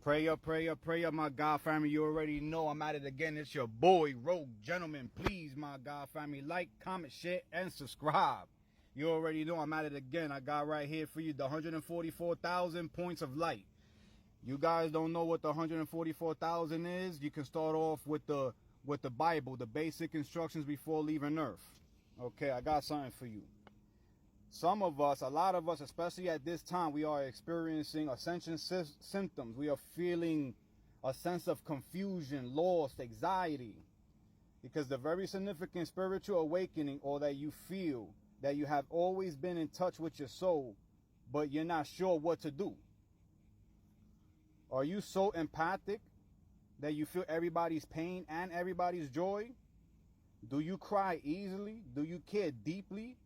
Pray up, my God family. You already know I'm at it again. It's your boy, Rogue Gentleman. Please, my God family, like, comment, share, and subscribe. You already know I'm at it again. I got right here for you the 144,000 points of light. You guys don't know what the 144,000 is? You can start off with the Bible, the basic instructions before leaving Earth. Okay, I got something for you. Some of us, a lot of us, especially at this time, we are experiencing ascension symptoms. We are feeling a sense of confusion, lost, anxiety. Because the very significant spiritual awakening, or that you feel that you have always been in touch with your soul, but you're not sure what to do. Are you so empathic that you feel everybody's pain and everybody's joy? Do you cry easily? Do you care deeply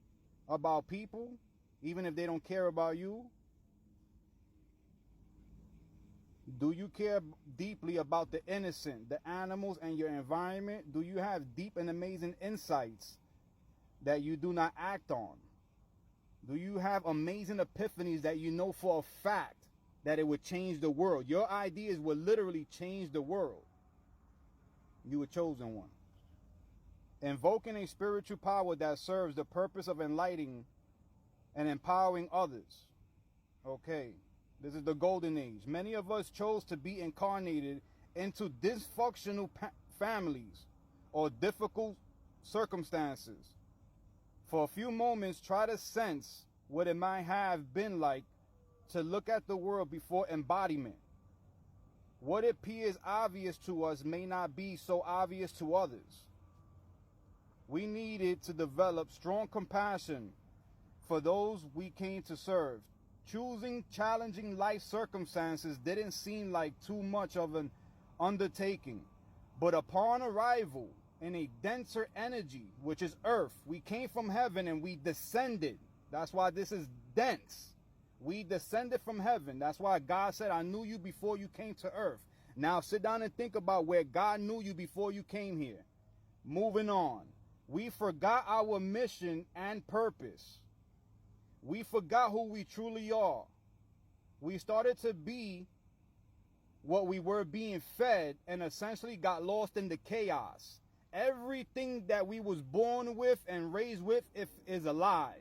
about people, even if they don't care about you? Do you care deeply about the innocent, the animals, and your environment? Do you have deep and amazing insights that you do not act on? Do you have amazing epiphanies that you know for a fact that it would change the world? Your ideas would literally change the world. You were chosen one. Invoking a spiritual power that serves the purpose of enlightening and empowering others. Okay, this is the golden age. Many of us chose to be incarnated into dysfunctional families or difficult circumstances. For a few moments, try to sense what it might have been like to look at the world before embodiment. What appears obvious to us may not be so obvious to others. We needed to develop strong compassion for those we came to serve. Choosing challenging life circumstances didn't seem like too much of an undertaking. But upon arrival in a denser energy, which is earth, we came from heaven and we descended. That's why this is dense. We descended from heaven. That's why God said, I knew you before you came to earth. Now sit down and think about where God knew you before you came here. Moving on. We forgot our mission and purpose. We forgot who we truly are. We started to be what we were being fed and essentially got lost in the chaos. Everything that we was born with and raised with is a lie.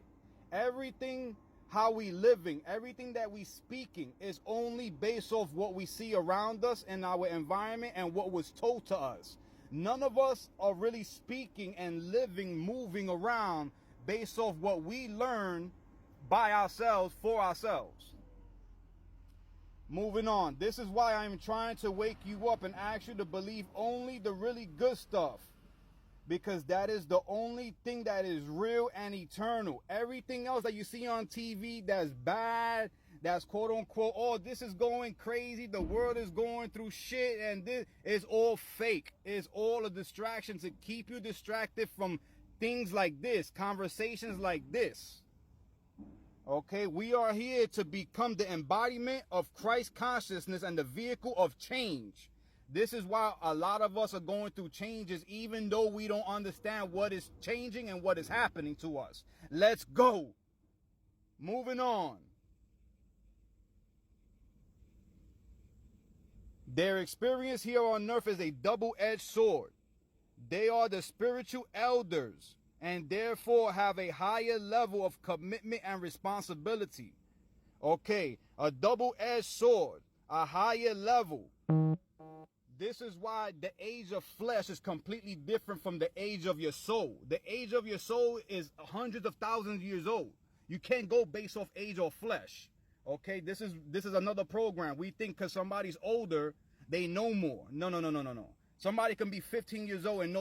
Everything how we living, everything that we speaking is only based off what we see around us in our environment and what was told to us. None of us are really speaking and living, moving around based off what we learn by ourselves, for ourselves. Moving on. This is why I'm trying to wake you up and ask you to believe only the really good stuff. Because that is the only thing that is real and eternal. Everything else that you see on TV that's bad, that's quote unquote, oh, this is going crazy, the world is going through shit, and this is all fake. It's all a distraction to keep you distracted from things like this, conversations like this. Okay, we are here to become the embodiment of Christ consciousness and the vehicle of change. This is why a lot of us are going through changes, even though we don't understand what is changing and what is happening to us. Let's go. Moving on. Their experience here on earth is a double-edged sword. They are the spiritual elders and therefore have a higher level of commitment and responsibility. Okay, a double-edged sword, a higher level. This is why the age of flesh is completely different from the age of your soul. The age of your soul is hundreds of thousands of years old. You can't go based off age or flesh. Okay, this is another program. We think because somebody's older, they know more. No. Somebody can be 15 years old and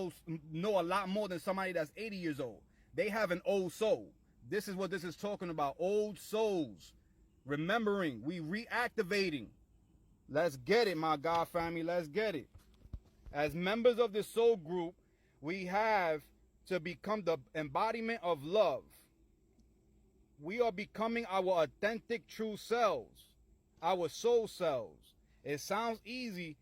know a lot more than somebody that's 80 years old. They have an old soul. This is what this is talking about. Old souls. Remembering, we reactivating. Let's get it, my God family. Let's get it. As members of this soul group, we have to become the embodiment of love. We are becoming our authentic true selves, our soul selves. It sounds easy,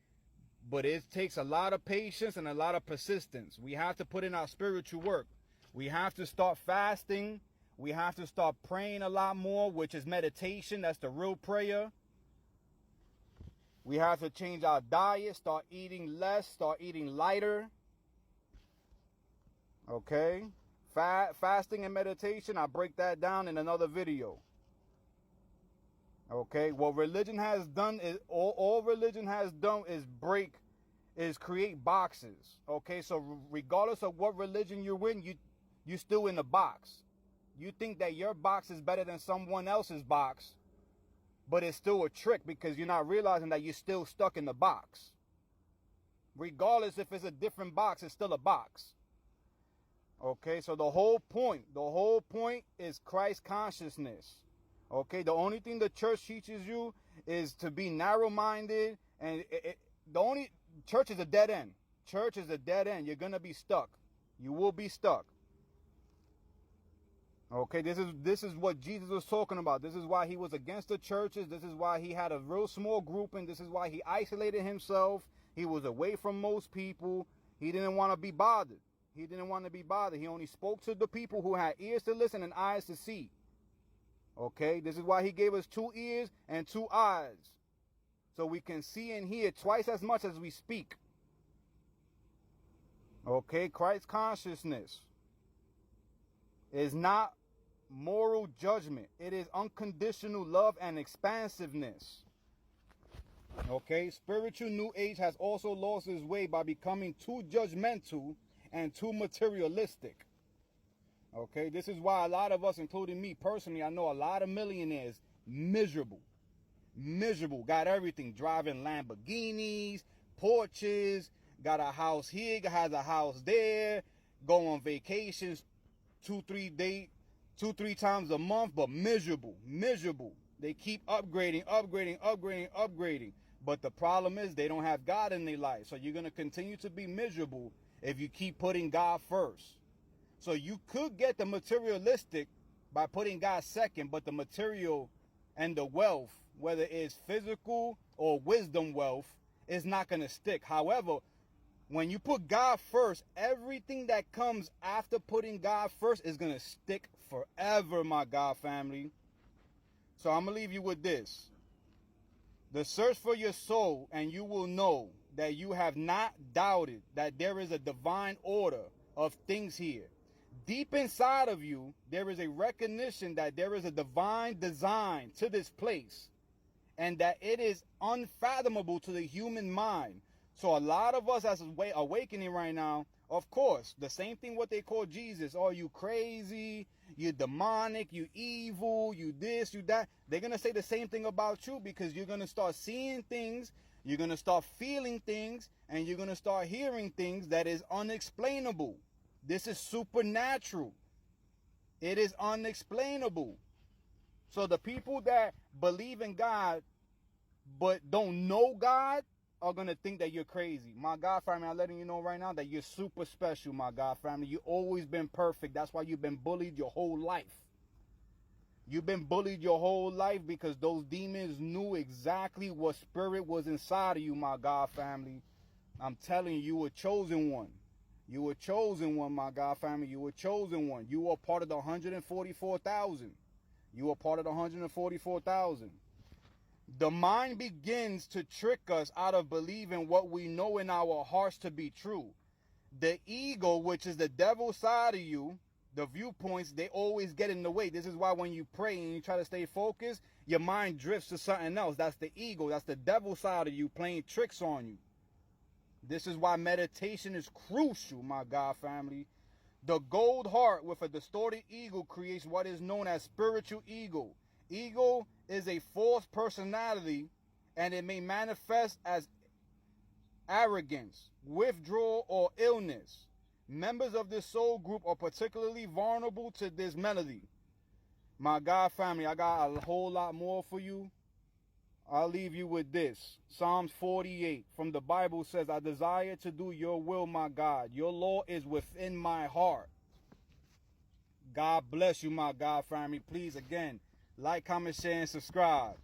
but it takes a lot of patience and a lot of persistence. We have to put in our spiritual work. We have to start fasting. We have to start praying a lot more, which is meditation. That's the real prayer. We have to change our diet, start eating less, start eating lighter. Okay? Fasting and meditation, I break that down in another video. Okay? What religion has done is, all religion has done is create boxes. Okay? So regardless of what religion you're in, you're still in the box. You think that your box is better than someone else's box, but it's still a trick because you're not realizing that you're still stuck in the box. Regardless if it's a different box, it's still a box. Okay, so the whole point is Christ consciousness. Okay, the only thing the church teaches you is to be narrow-minded, and church is a dead end. Church is a dead end. You're gonna be stuck. You will be stuck. Okay, this is what Jesus was talking about. This is why he was against the churches. This is why he had a real small group, and this is why he isolated himself. He was away from most people. He didn't want to be bothered. He didn't want to be bothered. He only spoke to the people who had ears to listen and eyes to see. Okay, this is why he gave us 2 ears and 2 eyes, so we can see and hear twice as much as we speak. Okay, Christ consciousness is not moral judgment. It is unconditional love and expansiveness. Okay, spiritual New Age has also lost its way by becoming too judgmental and too materialistic. Okay, this is why a lot of us, including me personally, I know a lot of millionaires, miserable, got everything, driving Lamborghinis, Porsches, got a house here, has a house there, go on vacations 2-3 times a month, but miserable. They keep upgrading. But the problem is they don't have God in their life. So you're going to continue to be miserable if you keep putting God first. So you could get the materialistic by putting God second, but the material and the wealth, whether it's physical or wisdom wealth, is not going to stick. However, when you put God first, everything that comes after putting God first is going to stick forever, my God family. So I'm going to leave you with this. The search for your soul, and you will know that you have not doubted that there is a divine order of things here. Deep inside of you, there is a recognition that there is a divine design to this place, and that it is unfathomable to the human mind. So a lot of us as awakening right now, of course, the same thing what they call Jesus. Oh, you crazy, you demonic, you evil, you this, you that. They're going to say the same thing about you, because you're going to start seeing things, you're going to start feeling things, and you're going to start hearing things that is unexplainable. This is supernatural. It is unexplainable. So the people that believe in God but don't know God are going to think that you're crazy. My God family, I'm letting you know right now that you're super special, my God family. You've always been perfect. That's why you've been bullied your whole life. You've been bullied your whole life because those demons knew exactly what spirit was inside of you, my God family. I'm telling you, you were chosen one. You were chosen one, my God family. You were chosen one. You were part of the 144,000. You were part of the 144,000. The mind begins to trick us out of believing what we know in our hearts to be true. The ego, which is the devil's side of you, the viewpoints, they always get in the way. This is why when you pray and you try to stay focused, your mind drifts to something else. That's the ego. That's the devil's side of you playing tricks on you. This is why meditation is crucial, my God family. The gold heart with a distorted ego creates what is known as spiritual ego. Ego is a false personality, and it may manifest as arrogance, withdrawal, or illness. Members of this soul group are particularly vulnerable to this melody. My God family, I got a whole lot more for you. I'll leave you with this. Psalms 48 from the Bible says, I desire to do your will, my God. Your law is within my heart. God bless you, my God family. Please, again, like, comment, share, and subscribe.